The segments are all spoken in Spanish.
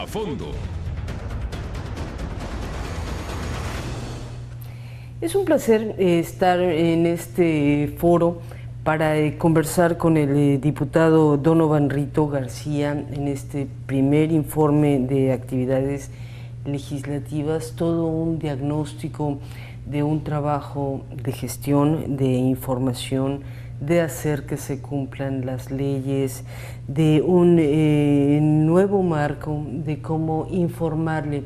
A fondo. Es un placer estar en este foro para conversar con el diputado Donovan Rito García en este primer informe de actividades legislativas, todo un diagnóstico de un trabajo de gestión, de información, de hacer que se cumplan las leyes, de un nuevo marco de cómo informarle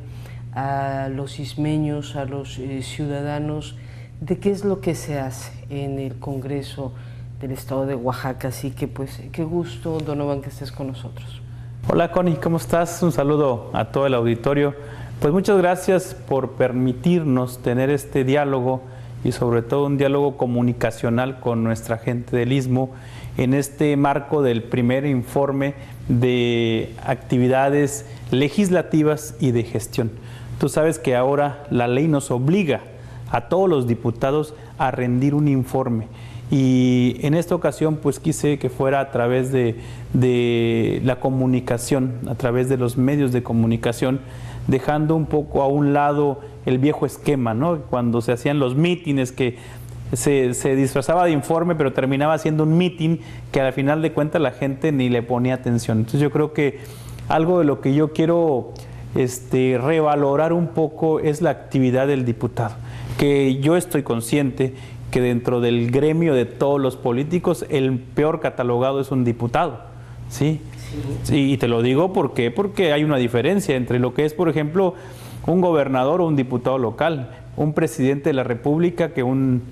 a los ismeños, a los ciudadanos, de qué es lo que se hace en el Congreso del Estado de Oaxaca. Así que pues qué gusto, Donovan, que estés con nosotros. Hola Connie, ¿cómo estás? Un saludo a todo el auditorio. Pues muchas gracias por permitirnos tener este diálogo y sobre todo un diálogo comunicacional con nuestra gente del Istmo en este marco del primer informe de actividades legislativas y de gestión. Tú sabes que ahora la ley nos obliga a todos los diputados a rendir un informe y en esta ocasión pues quise que fuera a través de la comunicación, a través de los medios de comunicación, dejando un poco a un lado el viejo esquema, ¿no? Cuando se hacían los mítines que se disfrazaba de informe, pero terminaba siendo un mitin que al final de cuentas la gente ni le ponía atención. Entonces yo creo que algo de lo que yo quiero revalorar un poco es la actividad del diputado, que yo estoy consciente que dentro del gremio de todos los políticos el peor catalogado es un diputado, ¿sí? Sí, y te lo digo porque hay una diferencia entre lo que es, por ejemplo, un gobernador o un diputado local, un presidente de la República que un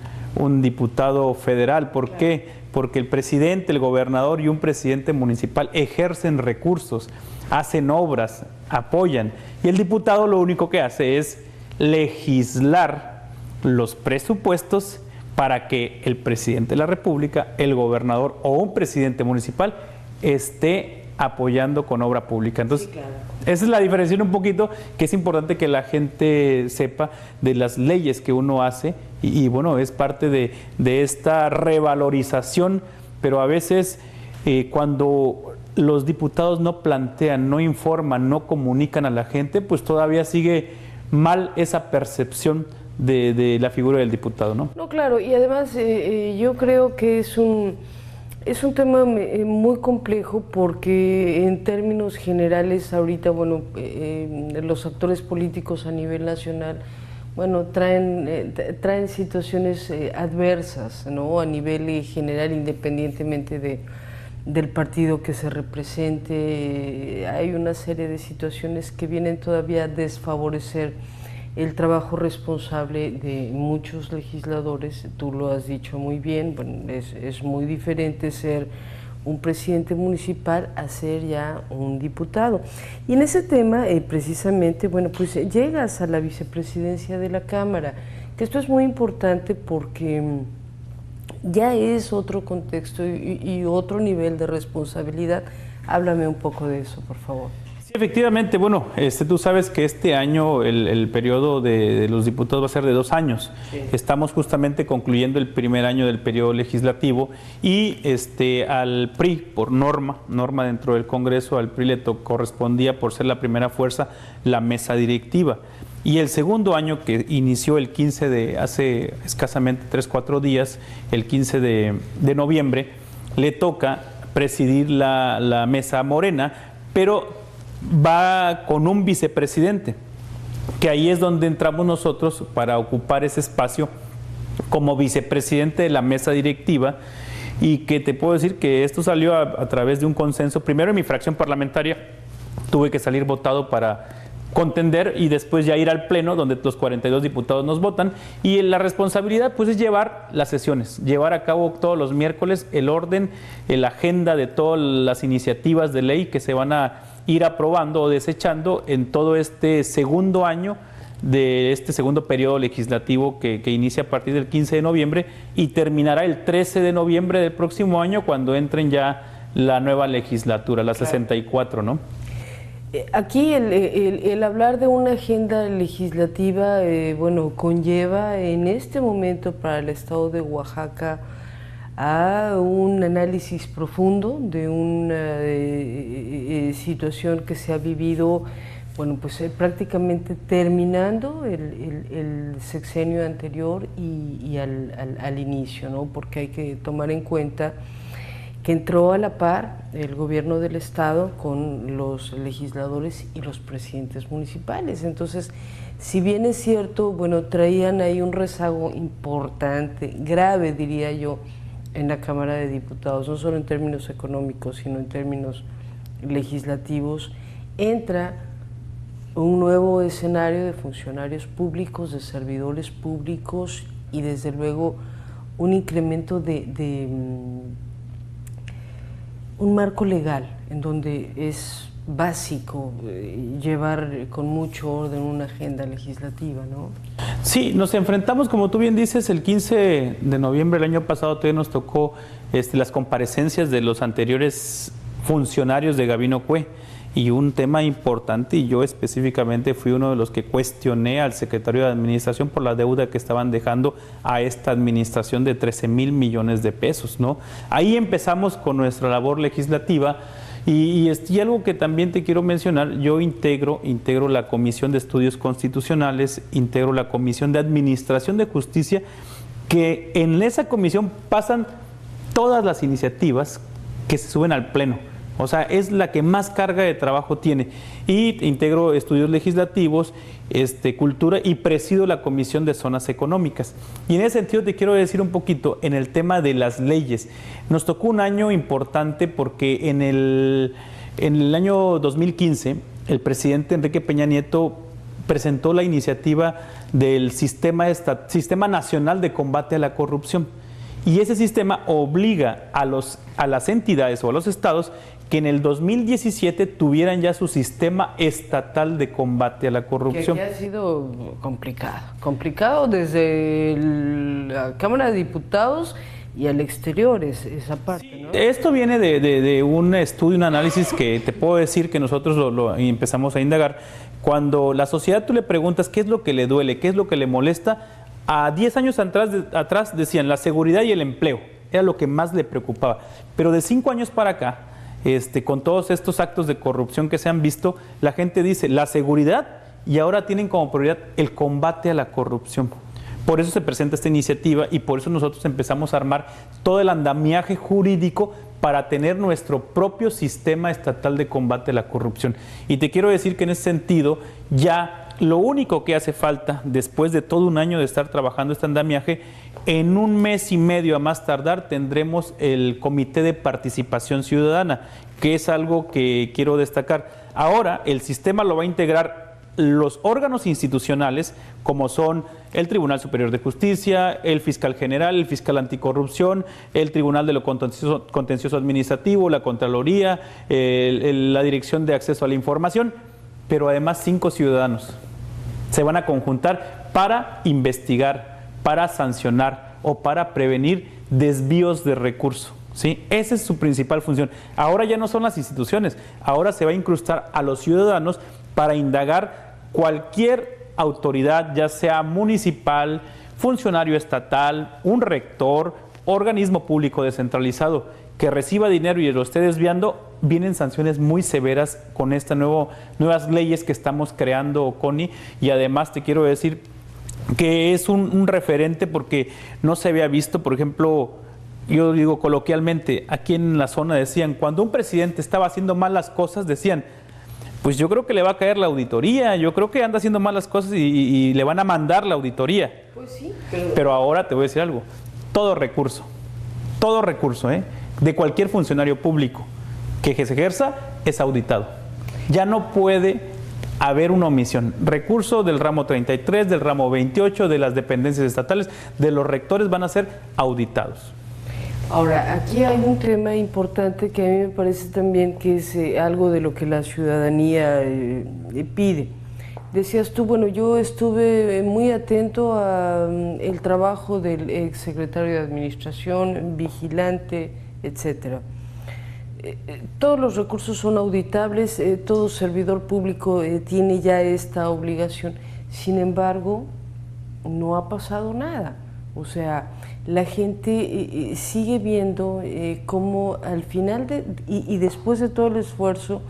diputado federal. ¿Por qué? Porque el presidente, el gobernador y un presidente municipal ejercen recursos, hacen obras, apoyan, y el diputado lo único que hace es legislar los presupuestos para que el presidente de la República, el gobernador o un presidente municipal esté apoyando con obra pública. Entonces, sí, claro, esa es la diferencia un poquito, que es importante que la gente sepa de las leyes que uno hace y bueno, es parte de esta revalorización, pero a veces cuando los diputados no plantean, no informan, no comunican a la gente, pues todavía sigue mal esa percepción de la figura del diputado, ¿no? No, claro, y además yo creo que es un tema muy complejo porque en términos generales ahorita, bueno, los actores políticos a nivel nacional, bueno, traen situaciones adversas, ¿no? A nivel general, independientemente del partido que se represente, hay una serie de situaciones que vienen todavía a desfavorecer el trabajo responsable de muchos legisladores. Tú lo has dicho muy bien, bueno, es muy diferente ser un presidente municipal a ser ya un diputado. Y en ese tema, precisamente, bueno, pues llegas a la vicepresidencia de la Cámara, que esto es muy importante porque ya es otro contexto y otro nivel de responsabilidad. Háblame un poco de eso, por favor. Efectivamente, bueno, tú sabes que este año el periodo de los diputados va a ser de 2 años. Sí. Estamos justamente concluyendo el primer año del periodo legislativo y al PRI, por norma dentro del Congreso, al PRI le correspondía, por ser la primera fuerza, la mesa directiva. Y el segundo año, que inició el 15 hace escasamente 3-4 días, el 15 de noviembre, le toca presidir la mesa morena, pero va con un vicepresidente, que ahí es donde entramos nosotros para ocupar ese espacio como vicepresidente de la mesa directiva, y que te puedo decir que esto salió a través de un consenso. Primero en mi fracción parlamentaria tuve que salir votado para contender y después ya ir al pleno donde los 42 diputados nos votan, y la responsabilidad pues es llevar las sesiones, llevar a cabo todos los miércoles el orden, la agenda de todas las iniciativas de ley que se van a ir aprobando o desechando en todo este segundo año de este segundo periodo legislativo que inicia a partir del 15 de noviembre y terminará el 13 de noviembre del próximo año, cuando entren ya la nueva legislatura, la 64, ¿no? Aquí el hablar de una agenda legislativa, bueno, conlleva en este momento para el Estado de Oaxaca a un análisis profundo de una situación que se ha vivido bueno, pues prácticamente terminando el sexenio anterior y al inicio, ¿no? Porque hay que tomar en cuenta que entró a la par el gobierno del estado con los legisladores y los presidentes municipales. Entonces, si bien es cierto, bueno, traían ahí un rezago importante, grave diría yo, en la Cámara de Diputados, no solo en términos económicos, sino en términos legislativos, entra un nuevo escenario de funcionarios públicos, de servidores públicos y desde luego un incremento de un marco legal en donde es básico llevar con mucho orden una agenda legislativa, ¿no? Sí, nos enfrentamos, como tú bien dices, el 15 de noviembre del año pasado todavía nos tocó las comparecencias de los anteriores funcionarios de Gabino Cue, y un tema importante, y yo específicamente fui uno de los que cuestioné al secretario de Administración por la deuda que estaban dejando a esta administración de 13,000 millones de pesos, ¿no? Ahí empezamos con nuestra labor legislativa. Y algo que también te quiero mencionar, yo integro la Comisión de Estudios Constitucionales, integro la Comisión de Administración de Justicia, que en esa comisión pasan todas las iniciativas que se suben al Pleno. O sea, es la que más carga de trabajo tiene. Y integro estudios legislativos, cultura, y presido la Comisión de Zonas Económicas. Y en ese sentido te quiero decir un poquito en el tema de las leyes. Nos tocó un año importante porque en el año 2015 el presidente Enrique Peña Nieto presentó la iniciativa del Sistema Nacional de Combate a la Corrupción. Y ese sistema obliga a las entidades o a los estados que en el 2017 tuvieran ya su sistema estatal de combate a la corrupción. Que ha sido complicado desde la Cámara de Diputados y al exterior esa parte, sí, ¿no? Esto viene de un estudio, un análisis que te puedo decir que nosotros lo empezamos a indagar. Cuando la sociedad tú le preguntas qué es lo que le duele, qué es lo que le molesta, a 10 años atrás decían la seguridad y el empleo, era lo que más le preocupaba. Pero de 5 años para acá, con todos estos actos de corrupción que se han visto, la gente dice la seguridad y ahora tienen como prioridad el combate a la corrupción. Por eso se presenta esta iniciativa y por eso nosotros empezamos a armar todo el andamiaje jurídico para tener nuestro propio sistema estatal de combate a la corrupción. Y te quiero decir que en ese sentido ya lo único que hace falta, después de todo un año de estar trabajando este andamiaje, en 1 mes y medio a más tardar tendremos el Comité de Participación Ciudadana, que es algo que quiero destacar. Ahora el sistema lo va a integrar los órganos institucionales, como son el Tribunal Superior de Justicia, el Fiscal General, el Fiscal Anticorrupción, el Tribunal de lo Contencioso Administrativo, la Contraloría, la Dirección de Acceso a la Información, pero además 5 ciudadanos se van a conjuntar para investigar, para sancionar o para prevenir desvíos de recursos, ¿sí? Esa es su principal función. Ahora ya no son las instituciones, ahora se va a incrustar a los ciudadanos para indagar cualquier autoridad, ya sea municipal, funcionario estatal, un rector, organismo público descentralizado, que reciba dinero y lo esté desviando. Vienen sanciones muy severas con estas nuevas leyes que estamos creando, Connie, y además te quiero decir que es un referente porque no se había visto. Por ejemplo, yo digo coloquialmente, aquí en la zona decían, cuando un presidente estaba haciendo mal las cosas, decían, pues yo creo que le va a caer la auditoría, yo creo que anda haciendo mal las cosas y le van a mandar la auditoría. Pues sí, pero ahora te voy a decir algo, todo recurso, de cualquier funcionario público que se ejerza es auditado. Ya no puede haber una omisión. Recurso del ramo 33, del ramo 28, de las dependencias estatales, de los rectores van a ser auditados. Ahora, aquí hay un tema importante que a mí me parece también que es algo de lo que la ciudadanía pide. Decías tú, bueno, yo estuve muy atento al trabajo del exsecretario de Administración, vigilante, etcétera. Todos los recursos son auditables, todo servidor público tiene ya esta obligación. Sin embargo, no ha pasado nada. O sea, la gente sigue viendo cómo al final y después de todo el esfuerzo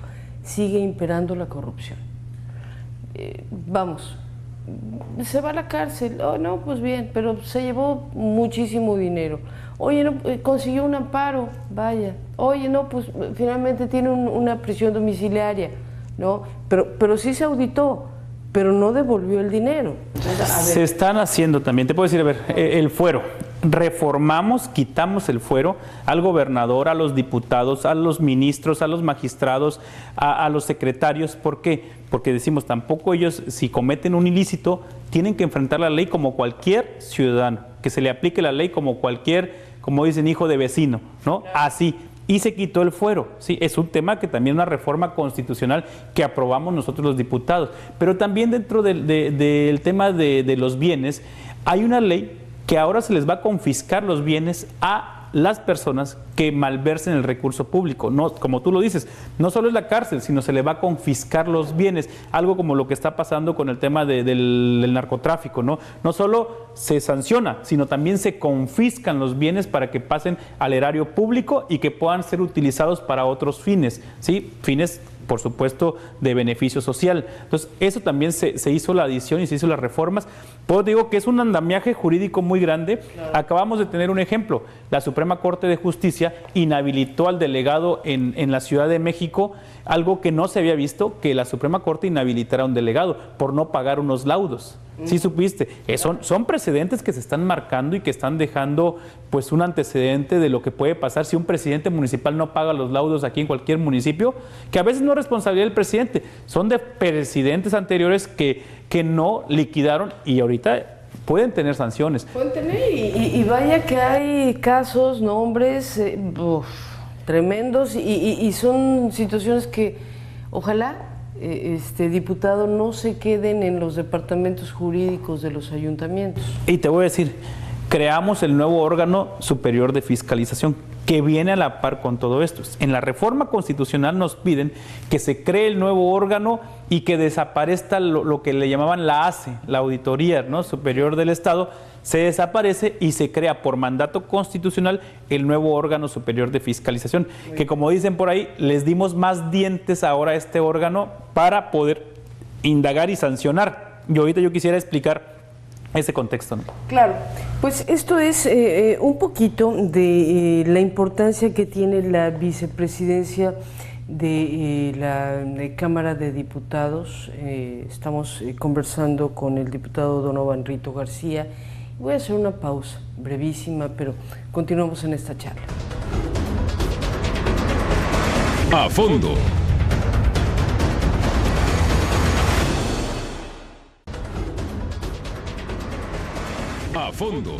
sigue imperando la corrupción. vamos, se va a la cárcel. Oh, no, pues bien, pero se llevó muchísimo dinero. Oye, no, consiguió un amparo, vaya. Oye, no, pues finalmente tiene una prisión domiciliaria, ¿no? Pero sí se auditó, pero no devolvió el dinero. Entonces, se están haciendo también, te puedo decir, a ver, el fuero. Reformamos, quitamos el fuero al gobernador, a los diputados, a los ministros, a los magistrados, a los secretarios. ¿Por qué? Porque decimos, tampoco ellos, si cometen un ilícito, tienen que enfrentar la ley como cualquier ciudadano, que se le aplique la ley como cualquier, como dicen, hijo de vecino, ¿no? Así. Y se quitó el fuero, sí, es un tema que también es una reforma constitucional que aprobamos nosotros los diputados. Pero también dentro del tema de los bienes, hay una ley que ahora se les va a confiscar los bienes a las personas que malversen el recurso público. No, como tú lo dices, no solo es la cárcel, sino se le va a confiscar los bienes, algo como lo que está pasando con el tema del narcotráfico, ¿no? No solo se sanciona, sino también se confiscan los bienes para que pasen al erario público y que puedan ser utilizados para otros fines, ¿sí? Fines, por supuesto, de beneficio social. Entonces, eso también se hizo la adición y se hizo las reformas. Pues digo que es un andamiaje jurídico muy grande. Claro. Acabamos de tener un ejemplo. La Suprema Corte de Justicia inhabilitó al delegado en la Ciudad de México, algo que no se había visto, que la Suprema Corte inhabilitara a un delegado por no pagar unos laudos. ¿Sí supiste? Son precedentes que se están marcando y que están dejando pues un antecedente de lo que puede pasar si un presidente municipal no paga los laudos aquí en cualquier municipio, que a veces no es responsabilidad del presidente, son de presidentes anteriores que no liquidaron y ahorita pueden tener sanciones. Pueden tener y vaya que hay casos, nombres tremendos y son situaciones que ojalá diputado, no se queden en los departamentos jurídicos de los ayuntamientos. Y te voy a decir, creamos el nuevo órgano superior de fiscalización que viene a la par con todo esto. En la reforma constitucional nos piden que se cree el nuevo órgano y que desaparezca lo que le llamaban la ACE, la Auditoría, ¿no?, Superior del Estado, se desaparece y se crea por mandato constitucional el nuevo órgano superior de fiscalización, que como dicen por ahí, les dimos más dientes ahora a este órgano para poder indagar y sancionar. Y ahorita yo quisiera explicar ese contexto, ¿no? Claro, pues esto es un poquito de la importancia que tiene la vicepresidencia de la Cámara de Diputados. Estamos conversando con el diputado Donovan Rito García. Voy a hacer una pausa brevísima, pero continuamos en esta charla. A fondo. A fondo.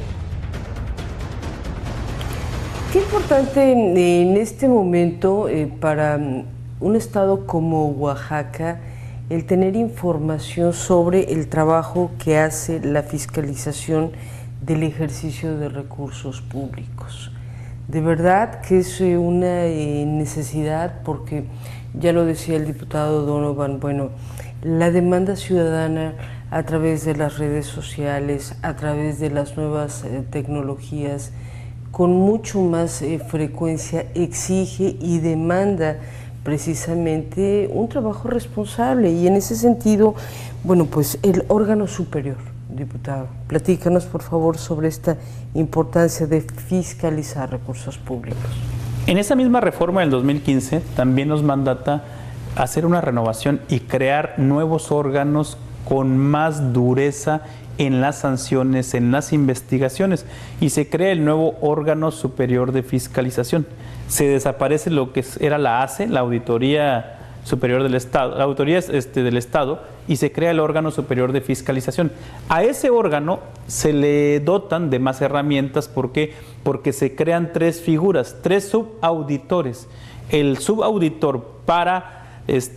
Qué importante en este momento para un estado como Oaxaca el tener información sobre el trabajo que hace la fiscalización del ejercicio de recursos públicos. De verdad que es una necesidad porque, ya lo decía el diputado Donovan, bueno, la demanda ciudadana a través de las redes sociales, a través de las nuevas tecnologías, con mucho más frecuencia exige y demanda precisamente un trabajo responsable y en ese sentido, bueno, pues el órgano superior, diputado, platícanos por favor sobre esta importancia de fiscalizar recursos públicos. En esa misma reforma del 2015 también nos mandata hacer una renovación y crear nuevos órganos con más dureza en las sanciones, en las investigaciones, y se crea el nuevo órgano superior de fiscalización. Se desaparece lo que era la ACE, la Auditoría Superior del Estado, la Auditoría del Estado, y se crea el órgano superior de fiscalización. A ese órgano se le dotan de más herramientas. ¿Por qué? Porque se crean tres figuras, tres subauditores. El subauditor para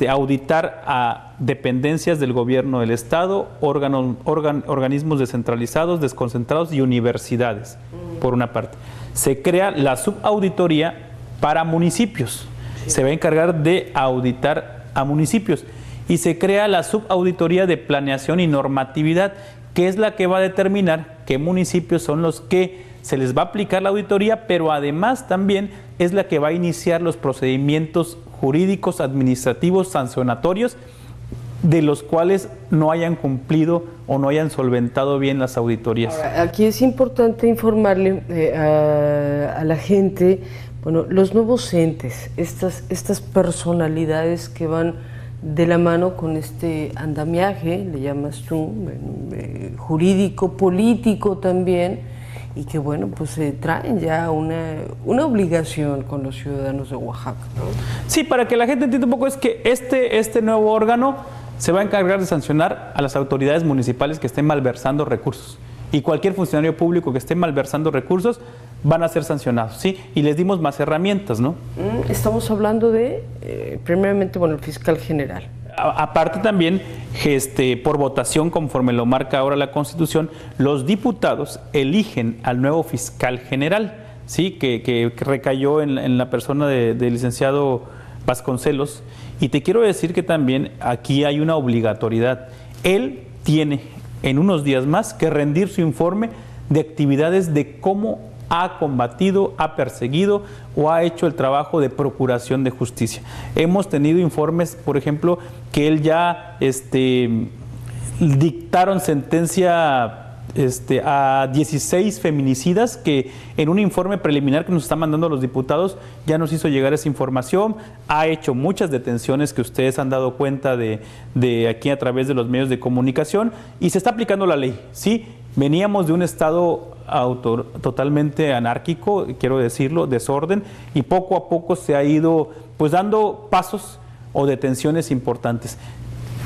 auditar a dependencias del gobierno del Estado, organismos descentralizados, desconcentrados y universidades, por una parte. Se crea la subauditoría para municipios, se va a encargar de auditar a municipios, y se crea la subauditoría de planeación y normatividad, que es la que va a determinar qué municipios son los que se les va a aplicar la auditoría, pero además también es la que va a iniciar los procedimientos jurídicos, administrativos, sancionatorios de los cuales no hayan cumplido o no hayan solventado bien las auditorías? Ahora, aquí es importante informarle a la gente, bueno, los nuevos entes, estas personalidades que van de la mano con este andamiaje, le llamas tú, jurídico, político también, y que bueno, pues traen ya una obligación con los ciudadanos de Oaxaca, ¿no? Sí, para que la gente entienda un poco, es que este nuevo órgano se va a encargar de sancionar a las autoridades municipales que estén malversando recursos. Y cualquier funcionario público que esté malversando recursos van a ser sancionados, ¿sí? Y les dimos más herramientas, ¿no? Estamos hablando de, primeramente, bueno, el fiscal general. Aparte también, por votación, conforme lo marca ahora la Constitución, los diputados eligen al nuevo fiscal general, ¿sí? Que recayó en la persona del licenciado Vasconcelos. Y te quiero decir que también aquí hay una obligatoriedad. Él tiene en unos días más que rendir su informe de actividades de cómo ha combatido, ha perseguido o ha hecho el trabajo de procuración de justicia. Hemos tenido informes, por ejemplo, que él ya dictaron sentencia a 16 feminicidas, que en un informe preliminar que nos está mandando a los diputados ya nos hizo llegar esa información. Ha hecho muchas detenciones que ustedes han dado cuenta de aquí a través de los medios de comunicación, y se está aplicando la ley, ¿sí? Veníamos de un estado totalmente anárquico, quiero decirlo, desorden, y poco a poco se ha ido pues dando pasos o detenciones importantes,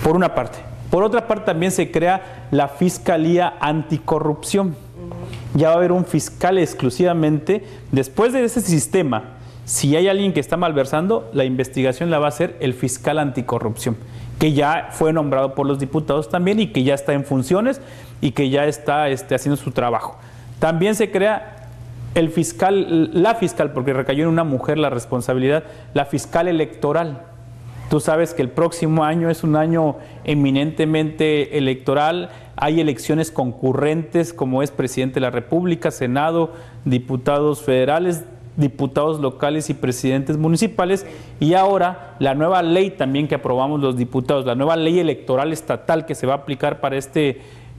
por una parte. Por otra parte, también se crea la Fiscalía Anticorrupción. Ya va a haber un fiscal exclusivamente. Después de ese sistema, si hay alguien que está malversando, la investigación la va a hacer el fiscal anticorrupción, que ya fue nombrado por los diputados también y que ya está en funciones y que ya está haciendo su trabajo. También se crea la fiscal, porque recayó en una mujer la responsabilidad, la fiscal electoral. Tú sabes que el próximo año es un año eminentemente electoral, hay elecciones concurrentes como es presidente de la República, Senado, diputados federales, diputados locales y presidentes municipales, y ahora la nueva ley también que aprobamos los diputados, la nueva ley electoral estatal que se va a aplicar para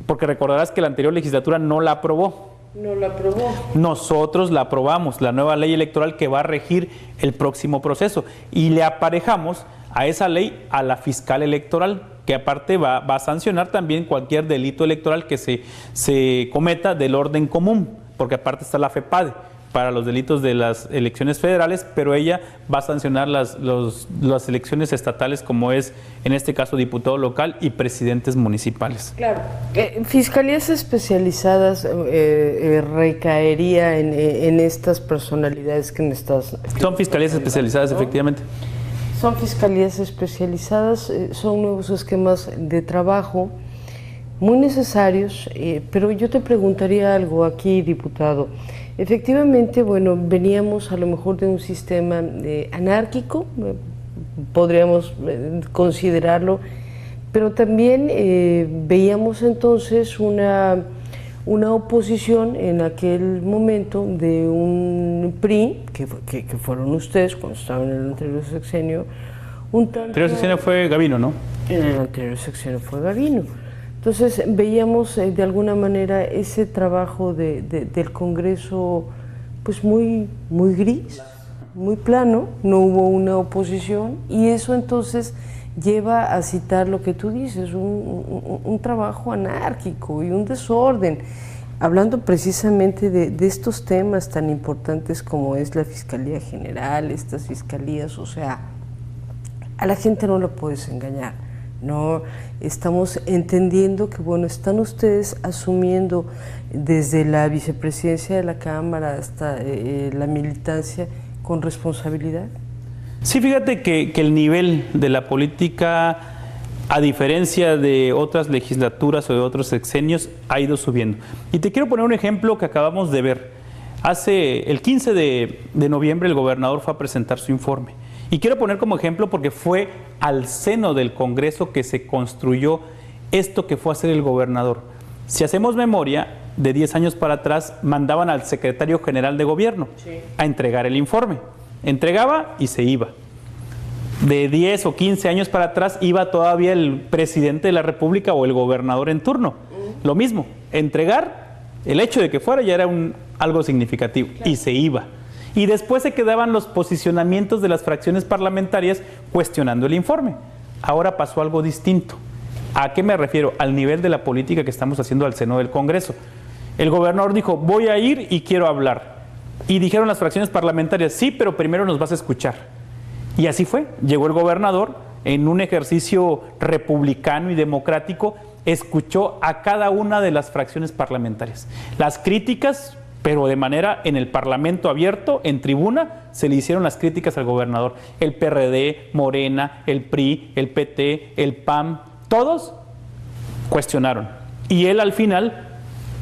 porque recordarás que la anterior legislatura no la aprobó. No la aprobó. Nosotros la aprobamos, la nueva ley electoral que va a regir el próximo proceso, y le aparejamos a esa ley a la fiscal electoral, que aparte va a sancionar también cualquier delito electoral que se cometa del orden común, porque aparte está la FEPADE para los delitos de las elecciones federales, pero ella va a sancionar las elecciones estatales, como es en este caso diputado local y presidentes municipales. Claro. Fiscalías especializadas recaería en estas personalidades que me estás... Son fiscalías especializadas, ¿no? Efectivamente. Son fiscalías especializadas, son nuevos esquemas de trabajo muy necesarios, pero yo te preguntaría algo aquí, diputado. Efectivamente, bueno, veníamos a lo mejor de un sistema anárquico, podríamos considerarlo, pero también veíamos entonces una oposición en aquel momento de un PRI, que fueron ustedes cuando estaban en el anterior sexenio. El anterior sexenio fue Gavino, ¿no? En el anterior sexenio fue Gavino. Entonces veíamos de alguna manera ese trabajo del Congreso pues muy gris, muy plano, no hubo una oposición, y eso entonces lleva a citar lo que tú dices, un trabajo anárquico y un desorden, hablando precisamente de estos temas tan importantes como es la Fiscalía General, estas fiscalías. O sea, a la gente no la puedes engañar. No, estamos entendiendo que, bueno, están ustedes asumiendo desde la vicepresidencia de la Cámara hasta la militancia con responsabilidad. Sí, fíjate que el nivel de la política, a diferencia de otras legislaturas o de otros sexenios, ha ido subiendo. Y te quiero poner un ejemplo que acabamos de ver. El 15 de noviembre el gobernador fue a presentar su informe. Y quiero poner como ejemplo porque fue al seno del Congreso que se construyó esto que fue a hacer el gobernador. Si hacemos memoria, de 10 años para atrás mandaban al secretario general de gobierno a entregar el informe. Entregaba y se iba. de 10 o 15 años para atrás iba todavía el presidente de la República o el gobernador en turno. Lo mismo, entregar el hecho de que fuera ya era algo significativo, y se iba. Y después se quedaban los posicionamientos de las fracciones parlamentarias cuestionando el informe. Ahora pasó algo distinto. ¿A qué me refiero? Al nivel de la política que estamos haciendo al seno del Congreso. El gobernador dijo, voy a ir y quiero hablar. Y dijeron las fracciones parlamentarias, sí, pero primero nos vas a escuchar. Y así fue. Llegó el gobernador en un ejercicio republicano y democrático, escuchó a cada una de las fracciones parlamentarias. Las críticas, pero de manera en el Parlamento abierto, en tribuna, se le hicieron las críticas al gobernador. El PRD, Morena, el PRI, el PT, el PAN, todos cuestionaron. Y él al final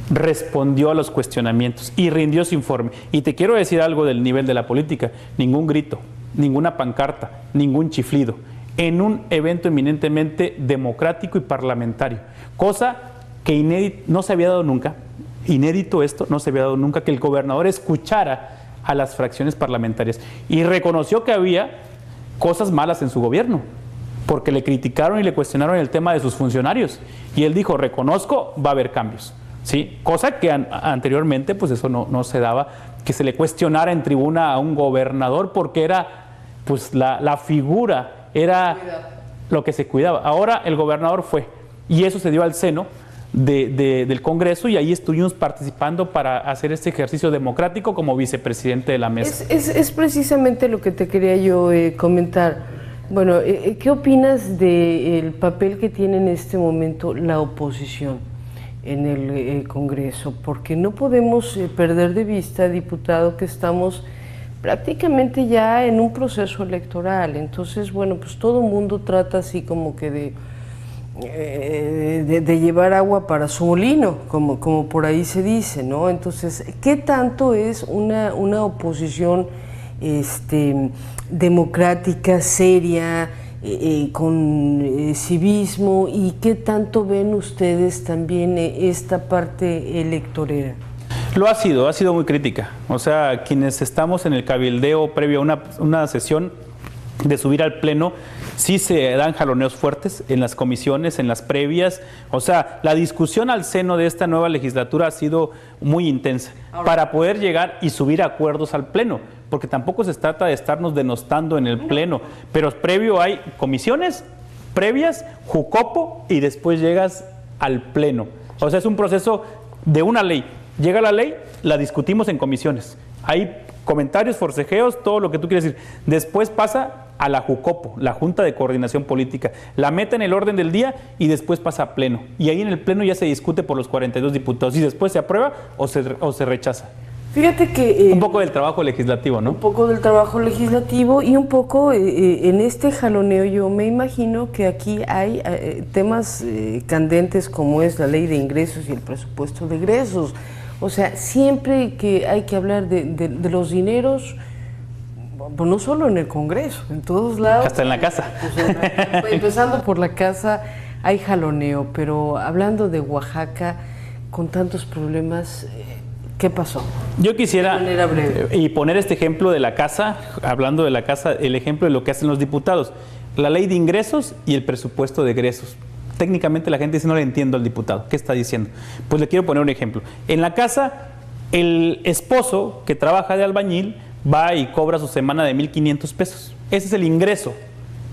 respondió a los cuestionamientos y rindió su informe. Y te quiero decir algo del nivel de la política: ningún grito, ninguna pancarta, ningún chiflido, en un evento eminentemente democrático y parlamentario, cosa que no se había dado nunca. Inédito esto, no se había dado nunca, que el gobernador escuchara a las fracciones parlamentarias y reconoció que había cosas malas en su gobierno, porque le criticaron y le cuestionaron el tema de sus funcionarios, y él dijo, reconozco, va a haber cambios, ¿sí? Cosa que anteriormente pues eso no se daba, que se le cuestionara en tribuna a un gobernador, porque era pues la figura, era lo que se cuidaba. Ahora el gobernador fue, y eso se dio al seno del Congreso, y ahí estuvimos participando para hacer este ejercicio democrático como vicepresidente de la mesa. Es precisamente lo que te quería yo comentar. Bueno, ¿qué opinas del papel que tiene en este momento la oposición en el Congreso? Porque no podemos perder de vista, diputado, que estamos prácticamente ya en un proceso electoral. Entonces, bueno, pues todo el mundo trata así como que de llevar agua para su molino, como por ahí se dice, ¿no? Entonces, ¿qué tanto es una oposición democrática, seria, con civismo, y qué tanto ven ustedes también esta parte electorera? Lo ha sido muy crítica. O sea, quienes estamos en el cabildeo previo a una sesión de subir al pleno, sí se dan jaloneos fuertes en las comisiones, en las previas. O sea, la discusión al seno de esta nueva legislatura ha sido muy intensa para poder llegar y subir acuerdos al pleno, porque tampoco se trata de estarnos denostando en el pleno, pero previo hay comisiones, previas, jucopo, y después llegas al pleno. O sea, es un proceso de una ley. Llega la ley, la discutimos en comisiones. Hay comentarios, forcejeos, todo lo que tú quieres decir. Después pasa a la JUCOPO, la Junta de Coordinación Política. La mete en el orden del día y después pasa a pleno. Y ahí en el pleno ya se discute por los 42 diputados. Y después se aprueba o se rechaza. Fíjate que... un poco del trabajo legislativo, ¿no? Un poco del trabajo legislativo y un poco en este jaloneo. Yo me imagino que aquí hay temas candentes como es la ley de ingresos y el presupuesto de egresos. O sea, siempre que hay que hablar de los dineros, pues no solo en el Congreso, en todos lados. Hasta en la casa. Pues, empezando por la casa hay jaloneo, pero hablando de Oaxaca, con tantos problemas, ¿qué pasó? Yo quisiera De manera breve. y poner este ejemplo de la casa, hablando de la casa, el ejemplo de lo que hacen los diputados. La ley de ingresos y el presupuesto de egresos. Técnicamente la gente dice, no le entiendo al diputado, ¿qué está diciendo? Pues le quiero poner un ejemplo. En la casa, el esposo que trabaja de albañil va y cobra su semana de 1,500 pesos. Ese es el ingreso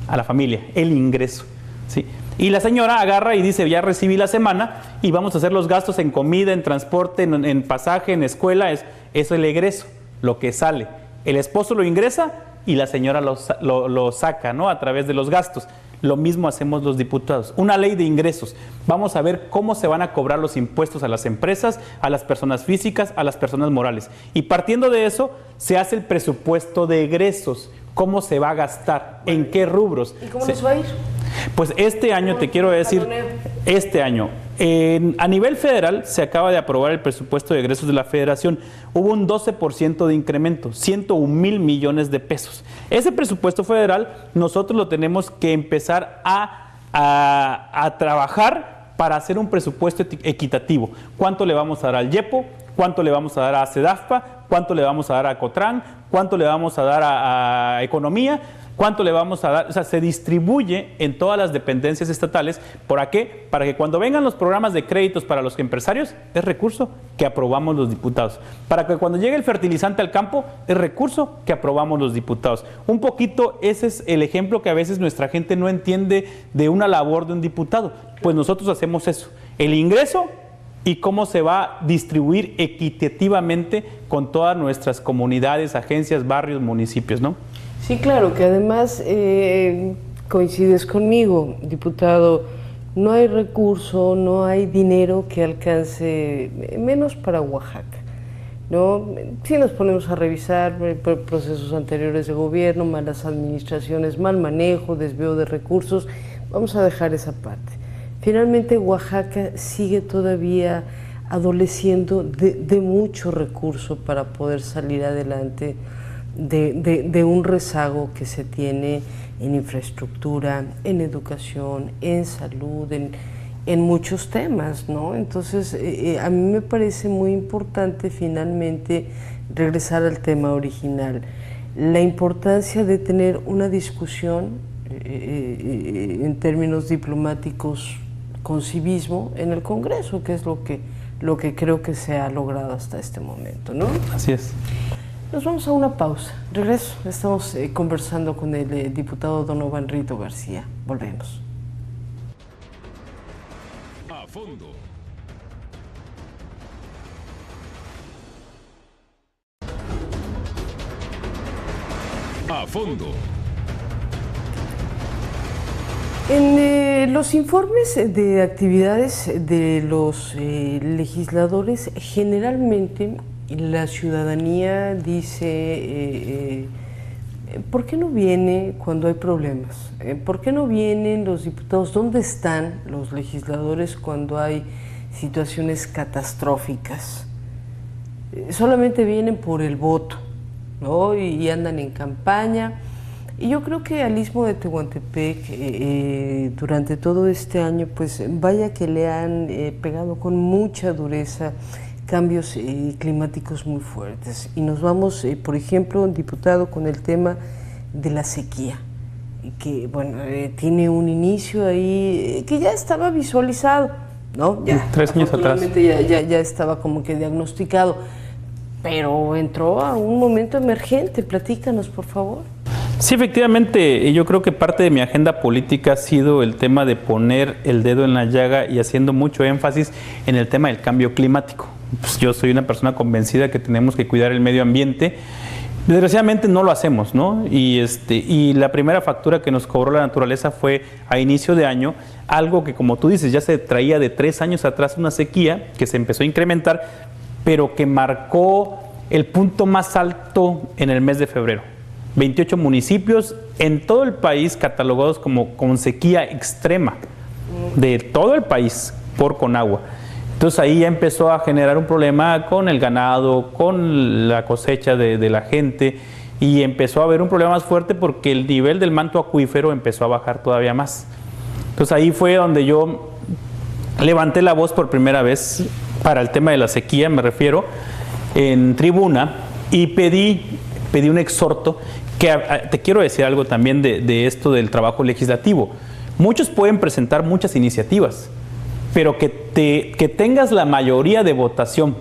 a la familia, el ingreso, ¿sí? Y la señora agarra y dice, ya recibí la semana y vamos a hacer los gastos en comida, en transporte, en pasaje, en escuela. Eso es el egreso, lo que sale. El esposo lo ingresa y la señora lo saca, ¿no? A través de los gastos. Lo mismo hacemos los diputados. Una ley de ingresos. Vamos a ver cómo se van a cobrar los impuestos a las empresas, a las personas físicas, a las personas morales. Y partiendo de eso, se hace el presupuesto de egresos. ¿Cómo se va a gastar? ¿En qué rubros? ¿Y cómo nos va a ir? Pues este año, te quiero decir, este año, a nivel federal se acaba de aprobar el presupuesto de egresos de la Federación. Hubo un 12% de incremento, 101,000 millones de pesos. Ese presupuesto federal nosotros lo tenemos que empezar a trabajar para hacer un presupuesto equitativo. ¿Cuánto le vamos a dar al YEPO? ¿Cuánto le vamos a dar a SEDAFPA? cuánto le vamos a dar a Cotran, cuánto le vamos a dar a Economía, cuánto le vamos a dar, o sea, se distribuye en todas las dependencias estatales. ¿Para qué? Para que cuando vengan los programas de créditos para los empresarios, es recurso que aprobamos los diputados. Para que cuando llegue el fertilizante al campo, es recurso que aprobamos los diputados. Un poquito ese es el ejemplo que a veces nuestra gente no entiende de una labor de un diputado. Pues nosotros hacemos eso, el ingreso y cómo se va a distribuir equitativamente con todas nuestras comunidades, agencias, barrios, municipios, ¿no? Sí, claro, que además coincides conmigo, diputado, no hay recurso, no hay dinero que alcance, menos para Oaxaca, ¿no? Si nos ponemos a revisar procesos anteriores de gobierno, malas administraciones, mal manejo, desvío de recursos, vamos a dejar esa parte. Finalmente Oaxaca sigue todavía adoleciendo de mucho recurso para poder salir adelante de un rezago que se tiene en infraestructura, en educación, en salud, en muchos temas, ¿no? Entonces, a mí me parece muy importante finalmente regresar al tema original, la importancia de tener una discusión en términos diplomáticos con civismo en el Congreso, que es lo que creo que se ha logrado hasta este momento, ¿no? Así es. Nos vamos a una pausa. Regreso. Estamos conversando con el diputado Donovan Rito García. Volvemos. A fondo. A fondo. En los informes de actividades de los legisladores, generalmente la ciudadanía dice, ¿por qué no viene cuando hay problemas? ¿Por qué no vienen los diputados? ¿Dónde están los legisladores cuando hay situaciones catastróficas? Solamente vienen por el voto, ¿no? Y andan en campaña. Y yo creo que al Istmo de Tehuantepec, durante todo este año, pues vaya que le han pegado con mucha dureza cambios climáticos muy fuertes. Y nos vamos, por ejemplo, diputado, con el tema de la sequía, que bueno, tiene un inicio ahí que ya estaba visualizado, ¿no? Ya, 3 años atrás. Ya estaba como que diagnosticado, pero entró a un momento emergente. Platícanos, por favor. Sí, efectivamente, yo creo que parte de mi agenda política ha sido el tema de poner el dedo en la llaga y haciendo mucho énfasis en el tema del cambio climático. Pues yo soy una persona convencida que tenemos que cuidar el medio ambiente. Desgraciadamente no lo hacemos, ¿no? Y la primera factura que nos cobró la naturaleza fue a inicio de año, algo que, como tú dices, ya se traía de 3 años atrás, una sequía que se empezó a incrementar, pero que marcó el punto más alto en el mes de febrero. 28 municipios en todo el país catalogados como con sequía extrema, de todo el país por Conagua. Entonces ahí ya empezó a generar un problema con el ganado, con la cosecha de la gente, y empezó a haber un problema más fuerte porque el nivel del manto acuífero empezó a bajar todavía más. Entonces ahí fue donde yo levanté la voz por primera vez para el tema de la sequía, me refiero, en tribuna, y pedí un exhorto, que te quiero decir algo también de esto del trabajo legislativo. Muchos pueden presentar muchas iniciativas, pero que tengas la mayoría de votación.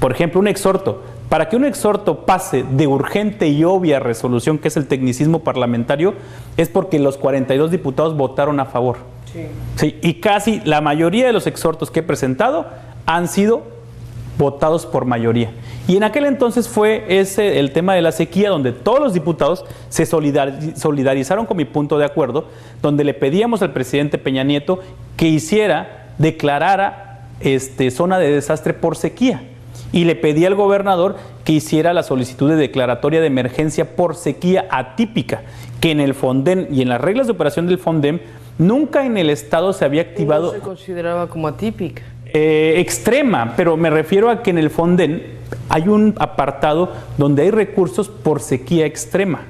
Por ejemplo, un exhorto. Para que un exhorto pase de urgente y obvia resolución, que es el tecnicismo parlamentario, es porque los 42 diputados votaron a favor. Sí. Sí, y casi la mayoría de los exhortos que he presentado han sido votados por mayoría. Y en aquel entonces fue el tema de la sequía, donde todos los diputados se solidarizaron con mi punto de acuerdo, donde le pedíamos al presidente Peña Nieto que declarara zona de desastre por sequía. Y le pedí al gobernador que hiciera la solicitud de declaratoria de emergencia por sequía atípica, que en el Fonden y en las reglas de operación del Fonden nunca en el estado se había activado. No se consideraba como atípica. Extrema, pero me refiero a que en el Fonden hay un apartado donde hay recursos por sequía extrema.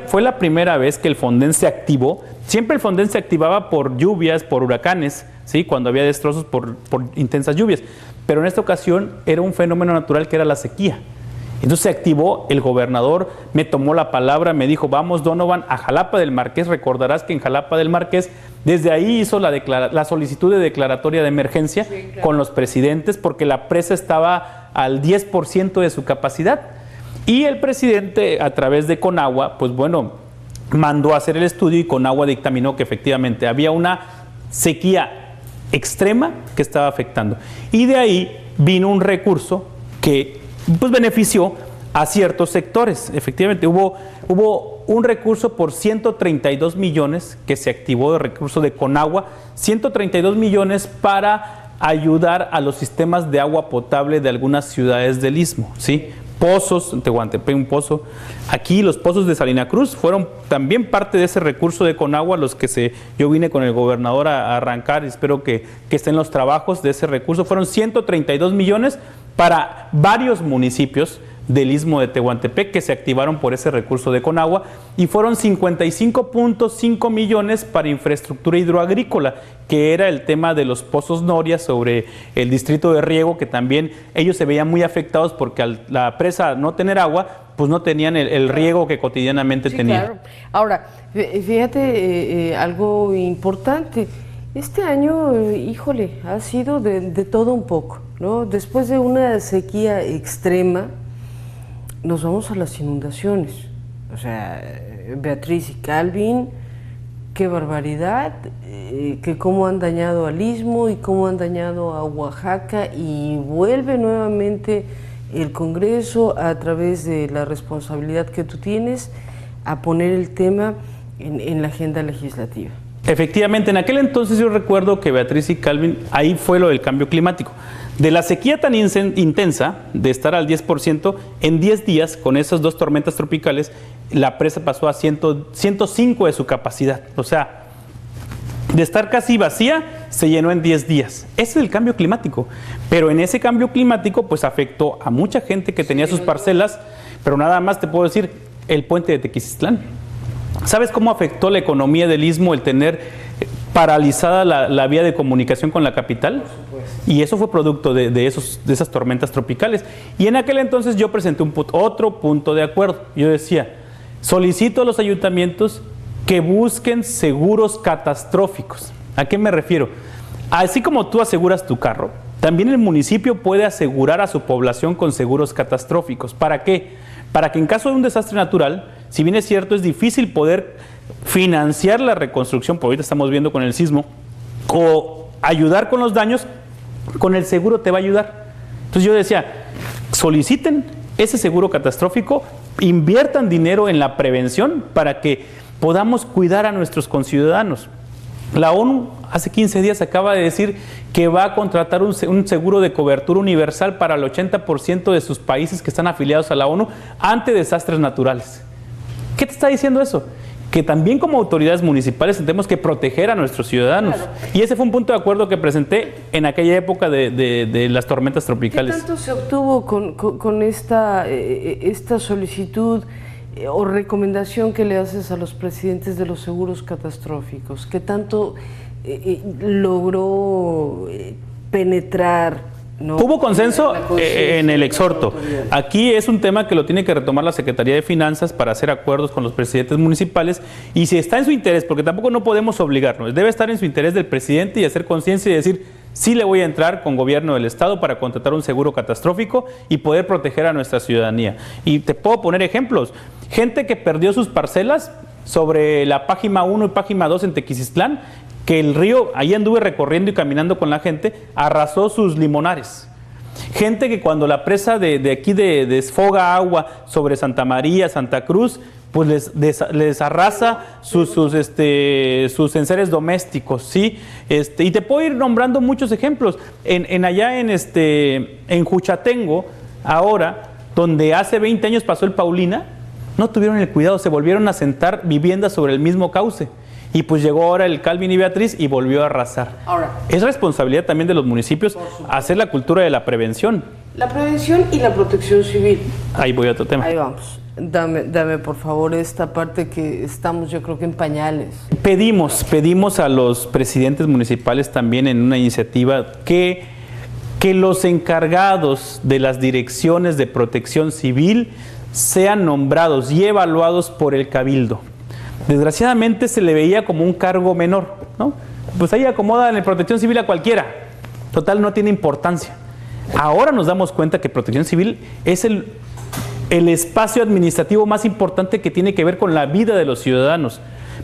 Fue la primera vez que el Fonden se activó. Siempre el Fonden se activaba por lluvias, por huracanes, ¿sí? Cuando había destrozos por intensas lluvias. Pero en esta ocasión era un fenómeno natural que era la sequía. Entonces se activó, el gobernador me tomó la palabra, me dijo, vamos Donovan a Jalapa del Marqués. Recordarás que en Jalapa del Marqués, desde ahí hizo la solicitud de declaratoria de emergencia, sí, claro, con los presidentes, porque la presa estaba al 10% de su capacidad. Y el presidente, a través de Conagua, pues bueno, mandó a hacer el estudio y Conagua dictaminó que efectivamente había una sequía extrema que estaba afectando. Y de ahí vino un recurso que pues benefició a ciertos sectores. Efectivamente, hubo un recurso por 132 millones que se activó de recurso de Conagua, 132 millones para ayudar a los sistemas de agua potable de algunas ciudades del Istmo, ¿sí? Pozos, en Tehuantepec un pozo. Aquí los pozos de Salina Cruz fueron también parte de ese recurso de Conagua, yo vine con el gobernador a arrancar, y espero que estén los trabajos de ese recurso. Fueron 132 millones para varios municipios del Istmo de Tehuantepec que se activaron por ese recurso de Conagua, y fueron 55.5 millones para infraestructura hidroagrícola, que era el tema de los pozos Noria sobre el distrito de riego, que también ellos se veían muy afectados porque al la presa no tener agua, pues no tenían el riego que cotidianamente tenían. Claro. Ahora, fíjate algo importante. Este año, híjole, ha sido de todo un poco, ¿no? Después de una sequía extrema, nos vamos a las inundaciones. O sea, Beatriz y Calvin, qué barbaridad, que cómo han dañado al Istmo y cómo han dañado a Oaxaca, y vuelve nuevamente el Congreso, a través de la responsabilidad que tú tienes, a poner el tema en la agenda legislativa. Efectivamente, en aquel entonces yo recuerdo que Beatriz y Calvin, ahí fue lo del cambio climático. De la sequía tan intensa, de estar al 10%, en 10 días, con esas dos tormentas tropicales, la presa pasó a 105 de su capacidad. O sea, de estar casi vacía, se llenó en 10 días. Ese es el cambio climático. Pero en ese cambio climático, pues afectó a mucha gente que tenía sus parcelas, pero nada más te puedo decir, el puente de Tequisquitlán. ¿Sabes cómo afectó la economía del Istmo el tener paralizada la vía de comunicación con la capital? Y eso fue producto de esas tormentas tropicales. Y en aquel entonces yo presenté otro punto de acuerdo. Yo decía, solicito a los ayuntamientos que busquen seguros catastróficos. ¿A qué me refiero? Así como tú aseguras tu carro, también el municipio puede asegurar a su población con seguros catastróficos. ¿Para qué? Para que en caso de un desastre natural, si bien es cierto, es difícil poder financiar la reconstrucción, porque ahorita estamos viendo con el sismo, o ayudar con los daños, con el seguro te va a ayudar. Entonces yo decía, soliciten ese seguro catastrófico, inviertan dinero en la prevención para que podamos cuidar a nuestros conciudadanos. La ONU hace 15 días acaba de decir que va a contratar un seguro de cobertura universal para el 80% de sus países que están afiliados a la ONU ante desastres naturales. ¿Qué te está diciendo eso? Que también como autoridades municipales tenemos que proteger a nuestros ciudadanos. Claro. Y ese fue un punto de acuerdo que presenté en aquella época de las tormentas tropicales. ¿Qué tanto se obtuvo con esta solicitud o recomendación que le haces a los presidentes de los seguros catastróficos? ¿Qué tanto logró penetrar? No, hubo consenso en el exhorto. Aquí es un tema que lo tiene que retomar la Secretaría de Finanzas para hacer acuerdos con los presidentes municipales, y si está en su interés, porque tampoco no podemos obligarnos, debe estar en su interés del presidente y hacer conciencia y decir, sí le voy a entrar con gobierno del estado para contratar un seguro catastrófico y poder proteger a nuestra ciudadanía. Y te puedo poner ejemplos, gente que perdió sus parcelas sobre la Página 1 y Página 2 en Tequisquitlán, que el río, ahí anduve recorriendo y caminando con la gente, arrasó sus limonares. Gente que cuando la presa de aquí desfoga agua sobre Santa María, Santa Cruz, pues les arrasa sus enseres domésticos, ¿sí? Y te puedo ir nombrando muchos ejemplos. Allá en Juchatengo, ahora, donde hace 20 años pasó el Paulina, no tuvieron el cuidado, se volvieron a asentar viviendas sobre el mismo cauce. Y pues llegó ahora el Calvin y Beatriz y volvió a arrasar. Ahora, es responsabilidad también de los municipios hacer la cultura de la prevención. La prevención y la protección civil. Ahí voy a otro tema. Ahí vamos. Dame por favor esta parte que estamos, yo creo que en pañales. Pedimos a los presidentes municipales también en una iniciativa que que los encargados de las direcciones de protección civil sean nombrados y evaluados por el Cabildo. Desgraciadamente se le veía como un cargo menor, ¿no? Pues ahí acomodan en protección civil a cualquiera. Total, no tiene importancia. Ahora nos damos cuenta que protección civil es el espacio administrativo más importante que tiene que ver con la vida de los ciudadanos.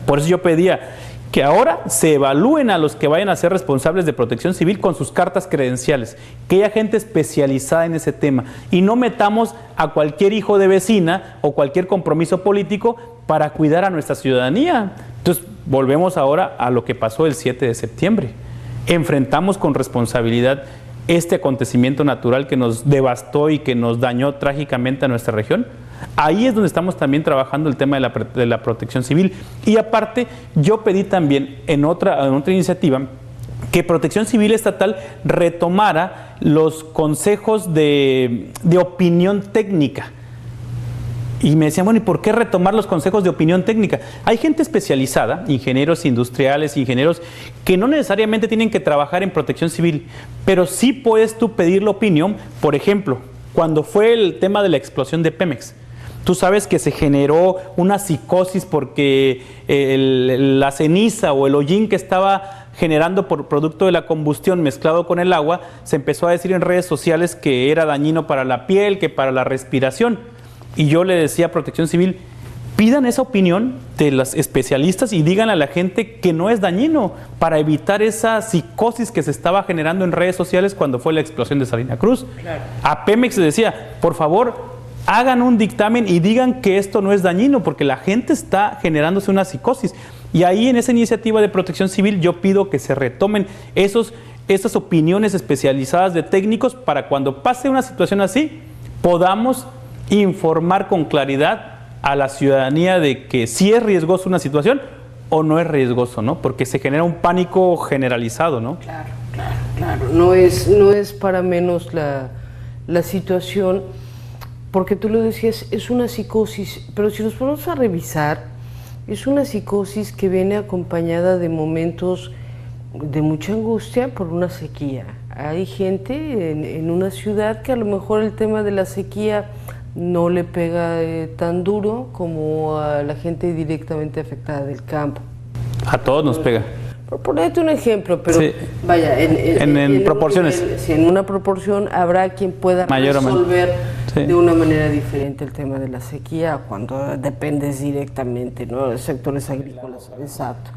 Por eso yo pedía que ahora se evalúen a los que vayan a ser responsables de protección civil con sus cartas credenciales, que haya gente especializada en ese tema y no metamos a cualquier hijo de vecina o cualquier compromiso político para cuidar a nuestra ciudadanía. Entonces, volvemos ahora a lo que pasó el 7 de septiembre. Enfrentamos con responsabilidad este acontecimiento natural que nos devastó y que nos dañó trágicamente a nuestra región. Ahí es donde estamos también trabajando el tema de la protección civil. Y aparte, yo pedí también en otra iniciativa que Protección Civil Estatal retomara los consejos de opinión técnica. Y me decían, bueno, ¿y por qué retomar los consejos de opinión técnica? Hay gente especializada, ingenieros industriales, ingenieros que no necesariamente tienen que trabajar en protección civil, pero sí puedes tú pedir la opinión. Por ejemplo, cuando fue el tema de la explosión de Pemex, tú sabes que se generó una psicosis porque la ceniza o el hollín que estaba generando por producto de la combustión mezclado con el agua, se empezó a decir en redes sociales que era dañino para la piel, que para la respiración. Y yo le decía a Protección Civil, pidan esa opinión de los especialistas y díganle a la gente que no es dañino para evitar esa psicosis que se estaba generando en redes sociales cuando fue la explosión de Salina Cruz. Claro. A Pemex se decía, por favor, hagan un dictamen y digan que esto no es dañino porque la gente está generándose una psicosis. Y ahí en esa iniciativa de Protección Civil yo pido que se retomen esas opiniones especializadas de técnicos para cuando pase una situación así, podamos informar con claridad a la ciudadanía de que si es riesgoso una situación o no es riesgoso, ¿no? Porque se genera un pánico generalizado, ¿no? Claro. No es para menos la situación, porque tú lo decías, es una psicosis, pero si nos ponemos a revisar, es una psicosis que viene acompañada de momentos de mucha angustia por una sequía. Hay gente en una ciudad que a lo mejor el tema de la sequía no le pega tan duro como a la gente directamente afectada del campo. A todos nos pega. Por ponerte un ejemplo, pero sí. Vaya, en proporciones. En una proporción habrá quien pueda resolver de una manera diferente el tema de la sequía cuando dependes directamente, ¿no? De sectores agrícolas. Exacto.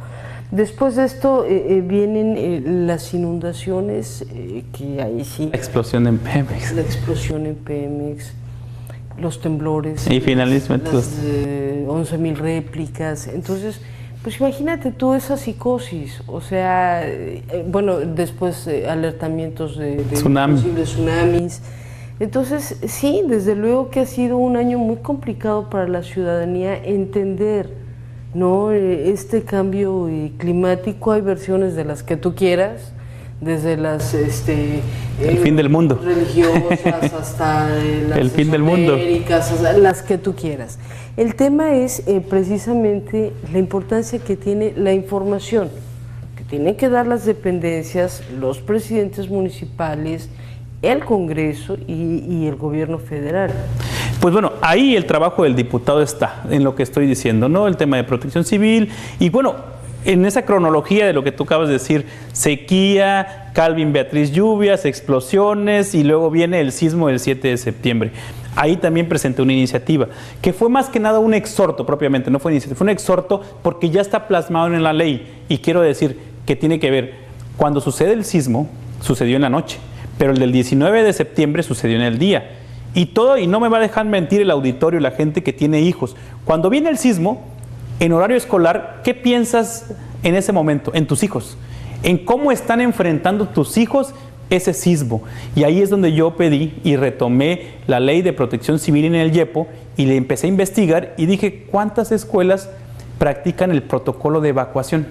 Después de esto vienen las inundaciones, que ahí sí. La explosión en Pemex. La explosión en Pemex. Los temblores, y finalmente las 11,000 réplicas. Entonces, pues imagínate tú esa psicosis, o sea, bueno, después alertamientos de posibles tsunamis. Entonces, sí, desde luego que ha sido un año muy complicado para la ciudadanía entender, ¿no? Este cambio climático. Hay versiones de las que tú quieras, desde las el fin del mundo religiosas hasta las el fin del mundo, las que tú quieras. El tema es precisamente la importancia que tiene la información que tienen que dar las dependencias, los presidentes municipales, el Congreso y el gobierno federal. Pues bueno, ahí el trabajo del diputado está en lo que estoy diciendo, ¿no? El tema de protección civil y bueno, en esa cronología de lo que tú acabas de decir, sequía, Calvin Beatriz lluvias, explosiones y luego viene el sismo del 7 de septiembre. Ahí también presenté una iniciativa, que fue más que nada un exhorto propiamente, no fue iniciativa, fue un exhorto porque ya está plasmado en la ley y quiero decir que tiene que ver, cuando sucede el sismo, sucedió en la noche, pero el del 19 de septiembre sucedió en el día. Y no me va a dejar mentir el auditorio, la gente que tiene hijos. Cuando viene el sismo, en horario escolar, ¿qué piensas en ese momento? En tus hijos, en cómo están enfrentando tus hijos ese sismo. Y ahí es donde yo pedí y retomé la ley de protección civil en el YEPO y le empecé a investigar y dije, ¿cuántas escuelas practican el protocolo de evacuación?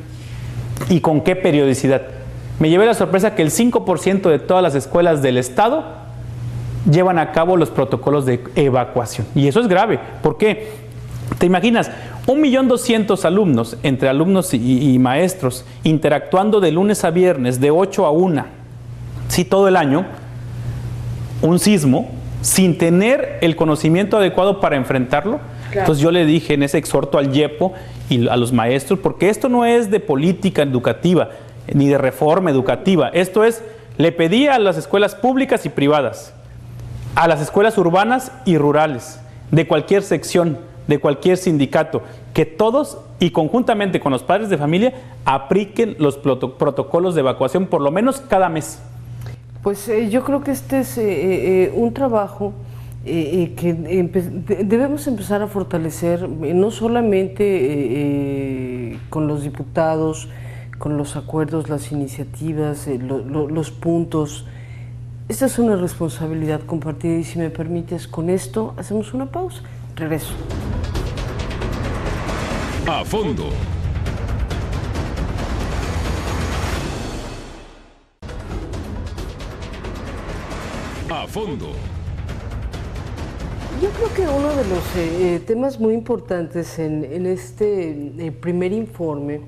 ¿Y con qué periodicidad? Me llevé la sorpresa que el 5% de todas las escuelas del estado llevan a cabo los protocolos de evacuación. Y eso es grave. ¿Por qué? ¿Te imaginas? 1.200.000 alumnos, entre alumnos y maestros, interactuando de lunes a viernes, de 8 a 1, sí, todo el año. un sismo sin tener el conocimiento adecuado para enfrentarlo. Claro. Entonces yo le dije en ese exhorto al YEPO y a los maestros, porque esto no es de política educativa, ni de reforma educativa, esto es, le pedí a las escuelas públicas y privadas, a las escuelas urbanas y rurales, de cualquier sección, de cualquier sindicato, que todos y conjuntamente con los padres de familia apliquen los protocolos de evacuación por lo menos cada mes. Pues yo creo que este es un trabajo que debemos empezar a fortalecer, no solamente con los diputados, con los acuerdos, las iniciativas, los puntos. Esta es una responsabilidad compartida y si me permites, con esto hacemos una pausa. Regreso. A fondo. A fondo. Yo creo que uno de los temas muy importantes en este primer informe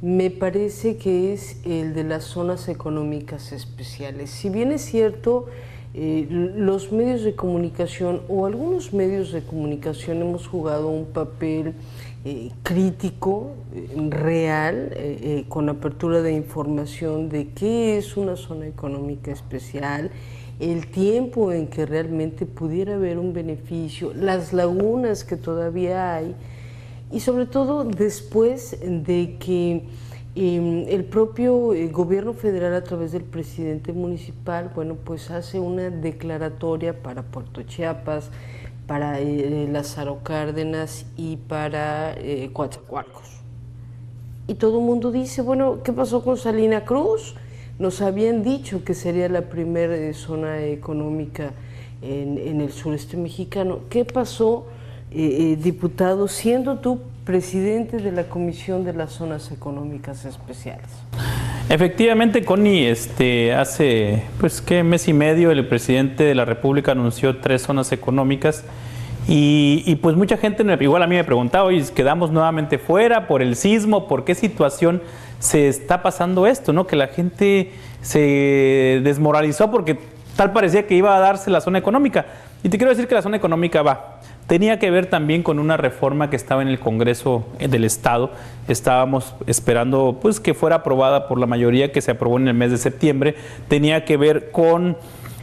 me parece que es el de las zonas económicas especiales. Si bien es cierto, los medios de comunicación o algunos medios de comunicación hemos jugado un papel crítico, real, con apertura de información de qué es una zona económica especial, el tiempo en que realmente pudiera haber un beneficio, las lagunas que todavía hay y sobre todo después de que el propio gobierno federal a través del presidente municipal, bueno, pues hace una declaratoria para Puerto Chiapas, para Lázaro Cárdenas y para Coatzacoalcos. Y todo el mundo dice, bueno, ¿qué pasó con Salina Cruz? Nos habían dicho que sería la primera zona económica en el sureste mexicano. ¿Qué pasó, diputado, siendo tú presidente de la Comisión de las Zonas Económicas Especiales? Efectivamente, Connie, hace pues ¿qué? Mes y medio el presidente de la República anunció 3 zonas económicas y pues mucha gente, igual a mí me preguntaba, oye, ¿quedamos nuevamente fuera por el sismo? ¿Por qué situación se está pasando esto? ¿No? Que la gente se desmoralizó porque tal parecía que iba a darse la zona económica. Y te quiero decir que la zona económica tenía que ver también con una reforma que estaba en el Congreso del Estado. Estábamos esperando pues que fuera aprobada por la mayoría, que se aprobó en el mes de septiembre. Tenía que ver con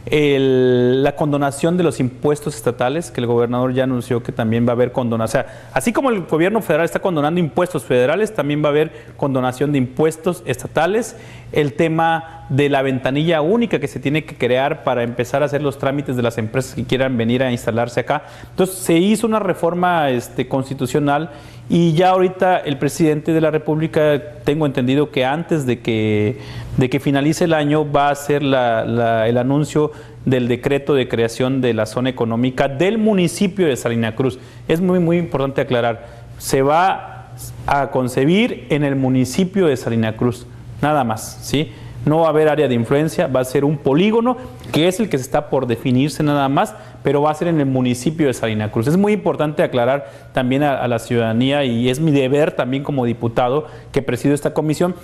la condonación de los impuestos estatales, que el gobernador ya anunció que también va a haber condonación. O sea, así como el gobierno federal está condonando impuestos federales, también va a haber condonación de impuestos estatales. El tema de la ventanilla única que se tiene que crear para empezar a hacer los trámites de las empresas que quieran venir a instalarse acá. Entonces se hizo una reforma constitucional y ya ahorita el presidente de la República, tengo entendido que antes de que finalice el año va a hacer el anuncio del decreto de creación de la zona económica del municipio de Salina Cruz. Es muy, muy importante aclarar, se va a concebir en el municipio de Salina Cruz, nada más, ¿sí? No va a haber área de influencia, va a ser un polígono que es el que se está por definirse nada más, pero va a ser en el municipio de Salina Cruz. Es muy importante aclarar también a la ciudadanía, y es mi deber también como diputado que presido esta comisión,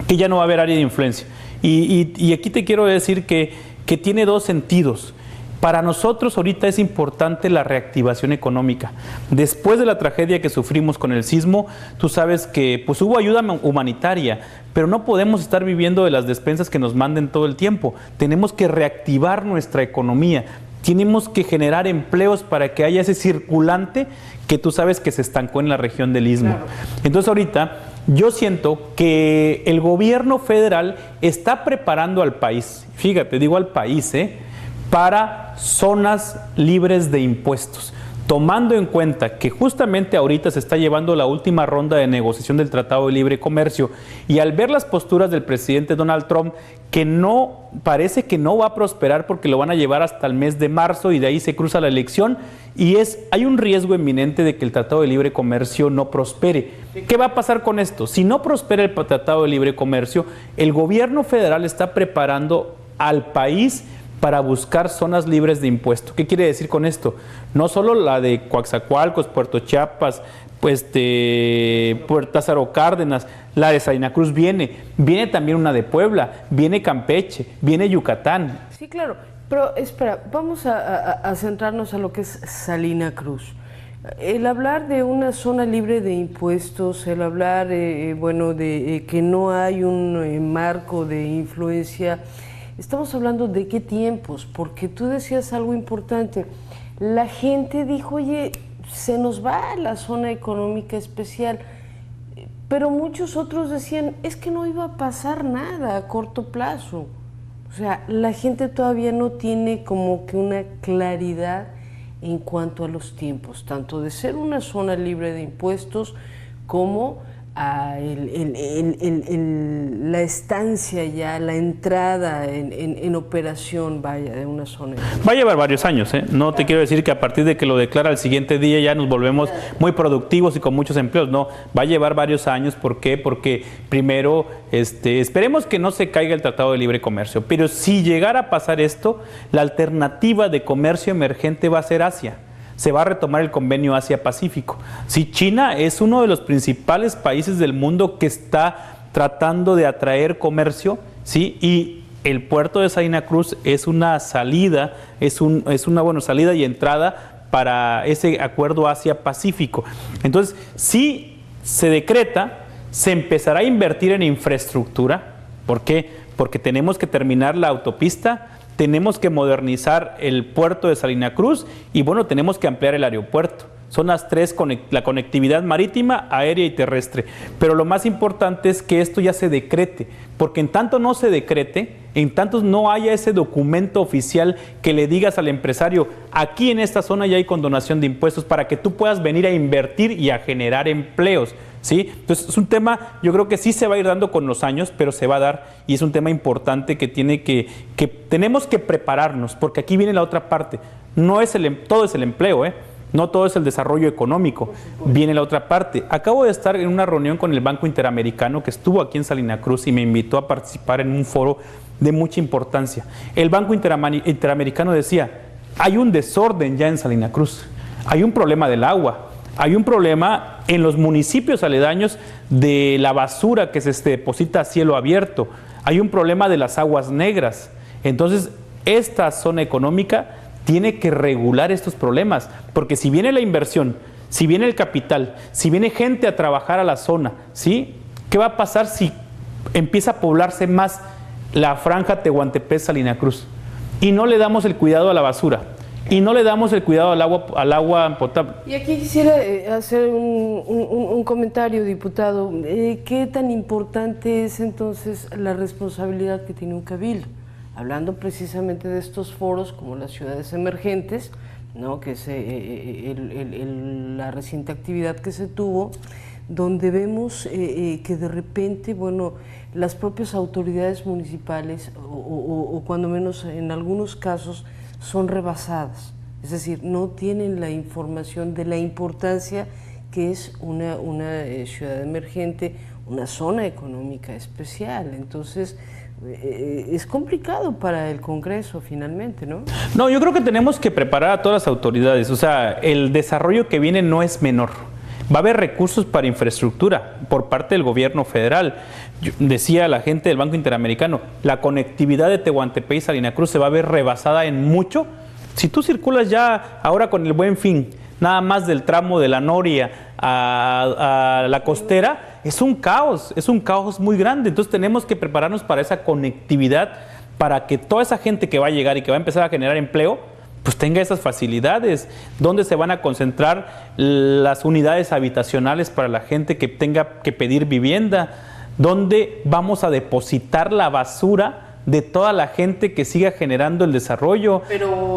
que ya no va a haber área de influencia. Y aquí te quiero decir que tiene 2 sentidos. Para nosotros ahorita es importante la reactivación económica. Después de la tragedia que sufrimos con el sismo, tú sabes que pues hubo ayuda humanitaria, pero no podemos estar viviendo de las despensas que nos manden todo el tiempo. Tenemos que reactivar nuestra economía. Tenemos que generar empleos para que haya ese circulante que tú sabes que se estancó en la región del Istmo. Claro. Entonces ahorita yo siento que el gobierno federal está preparando al país, fíjate, digo al país, para zonas libres de impuestos, tomando en cuenta que justamente ahorita se está llevando la última ronda de negociación del Tratado de Libre Comercio, y al ver las posturas del presidente Donald Trump, que no parece que no va a prosperar porque lo van a llevar hasta el mes de marzo y de ahí se cruza la elección, y hay un riesgo inminente de que el Tratado de Libre Comercio no prospere. ¿Qué va a pasar con esto? Si no prospera el Tratado de Libre Comercio, el gobierno federal está preparando al país para buscar zonas libres de impuestos. ¿Qué quiere decir con esto? No solo la de Coatzacoalcos, Puerto Chiapas, Puerto Lázaro Cárdenas, la de Salina Cruz viene también una de Puebla, viene Campeche, viene Yucatán. Sí, claro, Pero espera, vamos a centrarnos a lo que es Salina Cruz. El hablar de una zona libre de impuestos, el hablar, bueno, de que no hay un marco de influencia, estamos hablando de qué tiempos, porque tú decías algo importante. La gente dijo, oye, se nos va la zona económica especial, pero muchos otros decían, es que no iba a pasar nada a corto plazo. O sea, la gente todavía no tiene como que una claridad en cuanto a los tiempos, tanto de ser una zona libre de impuestos como a la estancia ya, la entrada en operación, vaya, de una zona. Va a llevar varios años, ¿eh? No te quiero decir que a partir de que lo declara el siguiente día ya nos volvemos muy productivos y con muchos empleos. No, va a llevar varios años. ¿Por qué? Porque primero, esperemos que no se caiga el Tratado de Libre Comercio, pero si llegara a pasar esto, la alternativa de comercio emergente va a ser Asia. Se va a retomar el convenio Asia-Pacífico. Sí, China es uno de los principales países del mundo que está tratando de atraer comercio, ¿sí? Y el puerto de Salina Cruz es una salida, es una buena salida y entrada para ese acuerdo Asia-Pacífico. Entonces, si se decreta, se empezará a invertir en infraestructura. ¿Por qué? Porque tenemos que terminar la autopista, tenemos que modernizar el puerto de Salina Cruz y bueno, tenemos que ampliar el aeropuerto. Son las tres, la conectividad marítima, aérea y terrestre. Pero lo más importante es que esto ya se decrete, porque en tanto no se decrete, en tanto no haya ese documento oficial que le digas al empresario, aquí en esta zona ya hay condonación de impuestos para que tú puedas venir a invertir y a generar empleos, ¿sí? Entonces es un tema, yo creo que sí se va a ir dando con los años, pero se va a dar y es un tema importante que tenemos que prepararnos, porque aquí viene la otra parte. No es todo es el empleo, no todo es el desarrollo económico, viene la otra parte. Acabo de estar en una reunión con el Banco Interamericano que estuvo aquí en Salina Cruz y me invitó a participar en un foro de mucha importancia. El Banco Interamericano decía, hay un desorden ya en Salina Cruz, hay un problema del agua, hay un problema en los municipios aledaños de la basura que se deposita a cielo abierto, hay un problema de las aguas negras. Entonces, esta zona económica tiene que regular estos problemas, porque si viene la inversión, si viene el capital, si viene gente a trabajar a la zona, ¿sí? ¿Qué va a pasar si empieza a poblarse más la franja Tehuantepec-Salina Cruz? Y no le damos el cuidado a la basura, y no le damos el cuidado al agua potable. Y aquí quisiera hacer un comentario, diputado. ¿Qué tan importante es entonces la responsabilidad que tiene un cabildo? Hablando precisamente de estos foros como las ciudades emergentes, ¿no? Que es la reciente actividad que se tuvo, donde vemos que de repente, bueno, las propias autoridades municipales, o cuando menos en algunos casos, son rebasadas. Es decir, no tienen la información de la importancia que es una ciudad emergente, una zona económica especial. Entonces, es complicado para el Congreso finalmente, ¿no? No, yo creo que tenemos que preparar a todas las autoridades. O sea, el desarrollo que viene no es menor. Va a haber recursos para infraestructura por parte del gobierno federal. Decía la gente del Banco Interamericano, la conectividad de Tehuantepec y Salina Cruz se va a ver rebasada en mucho. Si tú circulas ya ahora con el Buen Fin, nada más del tramo de la Noria a la costera, es un caos muy grande. Entonces tenemos que prepararnos para esa conectividad, para que toda esa gente que va a llegar y que va a empezar a generar empleo, pues tenga esas facilidades. ¿Dónde se van a concentrar las unidades habitacionales para la gente que tenga que pedir vivienda? ¿Dónde vamos a depositar la basura de toda la gente que siga generando el desarrollo?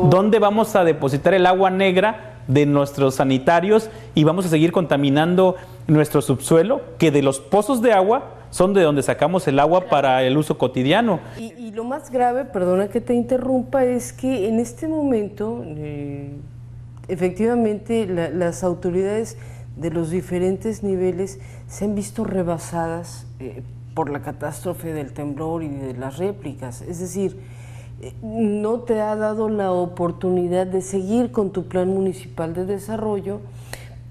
¿Dónde vamos a depositar el agua negra de nuestros sanitarios y vamos a seguir contaminando nuestro subsuelo, que de los pozos de agua son de donde sacamos el agua para el uso cotidiano? Y lo más grave, perdona que te interrumpa, es que en este momento efectivamente las autoridades de los diferentes niveles se han visto rebasadas por la catástrofe del temblor y de las réplicas. Es decir, no te ha dado la oportunidad de seguir con tu plan municipal de desarrollo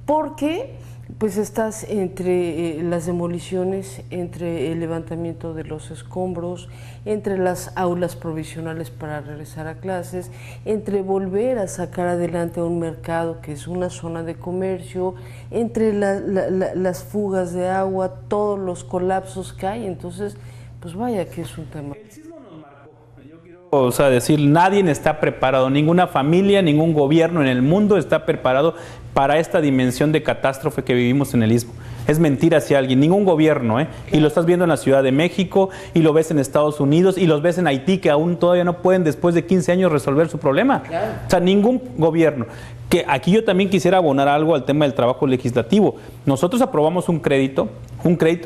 porque pues estás entre las demoliciones, entre el levantamiento de los escombros, entre las aulas provisionales para regresar a clases, entre volver a sacar adelante un mercado que es una zona de comercio, entre las fugas de agua, todos los colapsos que hay. Entonces, pues vaya que es un tema. O sea, decir, nadie está preparado, ninguna familia, ningún gobierno en el mundo está preparado para esta dimensión de catástrofe que vivimos en el Istmo. Es mentira hacia alguien, ningún gobierno, ¿eh? Y lo estás viendo en la Ciudad de México, y lo ves en Estados Unidos, y los ves en Haití, que aún todavía no pueden, después de 15 años, resolver su problema. Claro. O sea, ningún gobierno. Que aquí yo también quisiera abonar algo al tema del trabajo legislativo. Nosotros aprobamos un crédito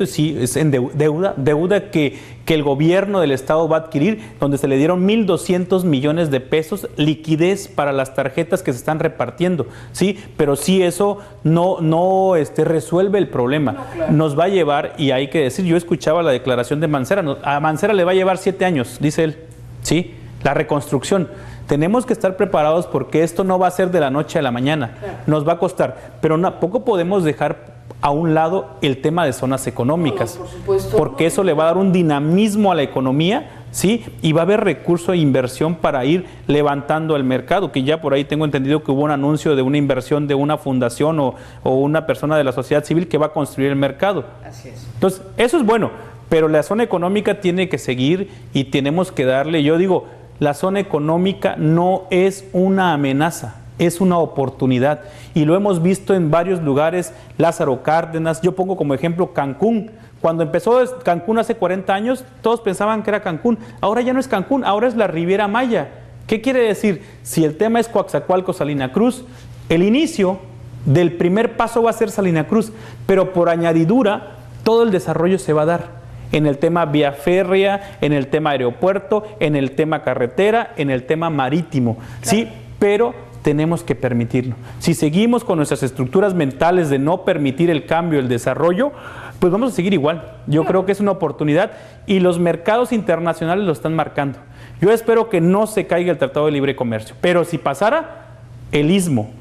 sí, es en deuda que el gobierno del Estado va a adquirir, donde se le dieron 1,200 millones de pesos liquidez para las tarjetas que se están repartiendo, ¿sí? Pero sí, eso no resuelve el problema. No, claro. Nos va a llevar, y hay que decir, yo escuchaba la declaración de Mancera, a Mancera le va a llevar 7 años, dice él, ¿sí? La reconstrucción. Tenemos que estar preparados porque esto no va a ser de la noche a la mañana, claro. Nos va a costar, pero tampoco podemos dejar a un lado el tema de zonas económicas, por supuesto, porque eso le va a dar un dinamismo a la economía, ¿sí? Y va a haber recurso e inversión para ir levantando el mercado, que ya por ahí tengo entendido que hubo un anuncio de una inversión de una fundación o una persona de la sociedad civil que va a construir el mercado. Así es. Entonces, eso es bueno, pero la zona económica tiene que seguir y tenemos que darle, yo digo, la zona económica no es una amenaza, es una oportunidad, y lo hemos visto en varios lugares. Lázaro Cárdenas, yo pongo como ejemplo Cancún. Cuando empezó Cancún hace 40 años, todos pensaban que era Cancún. Ahora ya no es Cancún, ahora es la Riviera Maya. ¿Qué quiere decir? Si el tema es Coatzacoalcos, Salina Cruz, el inicio del primer paso va a ser Salina Cruz, pero por añadidura todo el desarrollo se va a dar en el tema vía férrea, en el tema aeropuerto, en el tema carretera, en el tema marítimo, claro. Sí, pero tenemos que permitirlo. Si seguimos con nuestras estructuras mentales de no permitir el cambio, el desarrollo, pues vamos a seguir igual. Yo creo que es una oportunidad y los mercados internacionales lo están marcando. Yo espero que no se caiga el Tratado de Libre Comercio, pero si pasara, el Istmo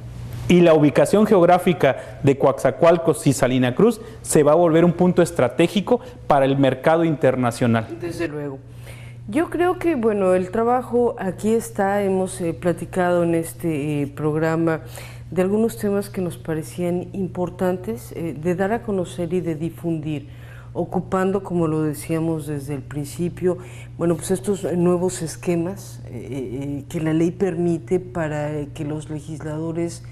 y la ubicación geográfica de Coatzacoalcos y Salina Cruz se va a volver un punto estratégico para el mercado internacional. Desde luego. Yo creo que, bueno, el trabajo aquí está, hemos platicado en este programa de algunos temas que nos parecían importantes de dar a conocer y de difundir, ocupando, como lo decíamos desde el principio, bueno, pues estos nuevos esquemas que la ley permite para que los legisladores,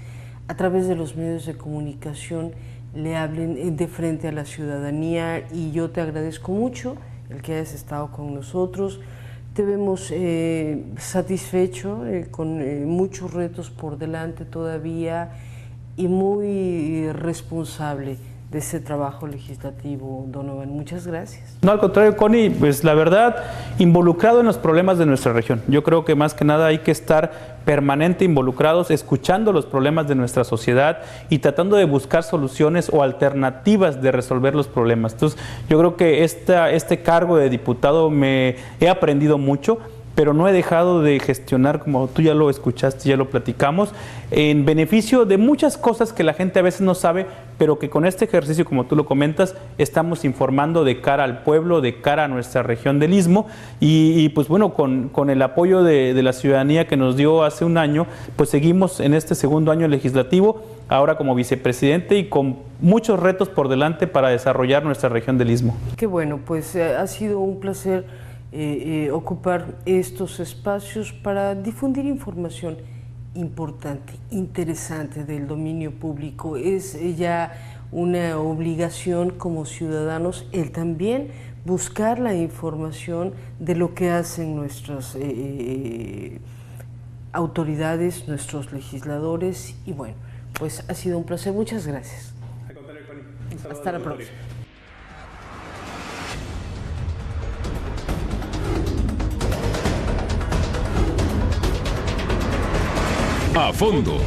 a través de los medios de comunicación, le hablen de frente a la ciudadanía. Y yo te agradezco mucho el que hayas estado con nosotros. Te vemos satisfecho, con muchos retos por delante todavía y muy responsable de ese trabajo legislativo, Donovan. Muchas gracias. No, al contrario, Connie, pues la verdad, involucrado en los problemas de nuestra región. Yo creo que más que nada hay que estar permanente involucrados, escuchando los problemas de nuestra sociedad y tratando de buscar soluciones o alternativas de resolver los problemas. Entonces, yo creo que este cargo de diputado he aprendido mucho, pero no he dejado de gestionar, como tú ya lo escuchaste, ya lo platicamos, en beneficio de muchas cosas que la gente a veces no sabe, pero que con este ejercicio, como tú lo comentas, estamos informando de cara al pueblo, de cara a nuestra región del Istmo, y pues bueno, con el apoyo de la ciudadanía que nos dio hace un año, pues seguimos en este segundo año legislativo, ahora como vicepresidente y con muchos retos por delante para desarrollar nuestra región del Istmo. Qué bueno, pues ha sido un placer ocupar estos espacios para difundir información importante, interesante del dominio público. Es ya una obligación como ciudadanos el también buscar la información de lo que hacen nuestras autoridades, nuestros legisladores, y bueno, pues ha sido un placer. Muchas gracias. Hasta la próxima. A fondo.